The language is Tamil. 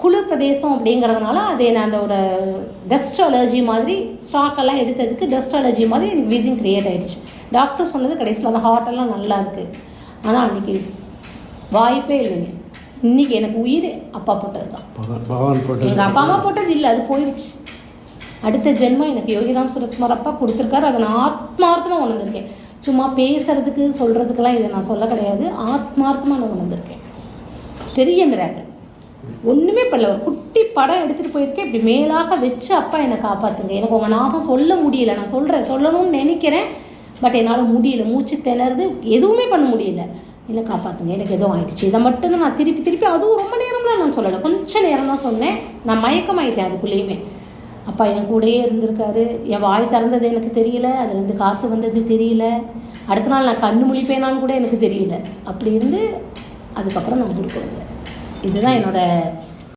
குளிர் பிரதேசம் அப்படிங்கிறதுனால அது என்ன அந்த ஒரு டஸ்ட் அலர்ஜி மாதிரி ஸ்டாக்கெல்லாம் எடுத்ததுக்கு டஸ்ட் அலர்ஜி மாதிரி எனக்கு வீசிங் க்ரியேட் ஆகிடுச்சு. டாக்டர் சொன்னது கடைசியில் அந்த ஹார்ட்டெல்லாம் நல்லா இருக்குது. ஆனால் அன்றைக்கி வாய்ப்பே இல்லைங்க. இன்றைக்கி எனக்கு உயிர் அப்பா போட்டது தான். எங்கள் அப்பா அம்மா போட்டது இல்லை, அது போயிடுச்சு. அடுத்த ஜென்மம் எனக்கு யோகிராம் சுரத்குமார் அப்பா கொடுத்துருக்காரு. அதை நான் ஆத்மார்த்தமாக உணர்ந்திருக்கேன். சும்மா பேசுகிறதுக்கு சொல்கிறதுக்கெல்லாம் இதை நான் சொல்ல கிடையாது. ஆத்மார்த்தமாக நான் உணர்ந்திருக்கேன். பெரிய மிராக்கிள். ஒன்றுமே பண்ணல. ஒரு குட்டி படம் எடுத்துகிட்டு போயிருக்கேன். இப்படி மேலாக வச்சு அப்பா என்னை காப்பாற்றுங்க. எனக்கு உங்கள் ஞாபகம் சொல்ல முடியல. நான் சொல்லணும்னு நினைக்கிறேன், பட் என்னால் முடியல. மூச்சு திணறது, எதுவுமே பண்ண முடியல. என்னை காப்பாற்றுங்க, எனக்கு எதுவும் ஆயிடுச்சு. இதை மட்டும்தான் நான் திருப்பி அதுவும் ரொம்ப நேரம்லாம் நான் சொல்லலை, கொஞ்சம் நேரம் தான் சொன்னேன். நான் மயக்கமாயிட்டேன். அதுக்குள்ளேயுமே அப்பா என் கூடயே இருந்திருக்காரு. என் வாய் திறந்தது எனக்கு தெரியல, அதுலேருந்து காற்று வந்தது தெரியல, அடுத்த நாள் நான் கண்ணு முழிப்பேனான்னு கூட எனக்கு தெரியல. அப்படி இருந்து அதுக்கப்புறம் நான் ஊருக்கு வந்தேன். இதுதான் என்னோட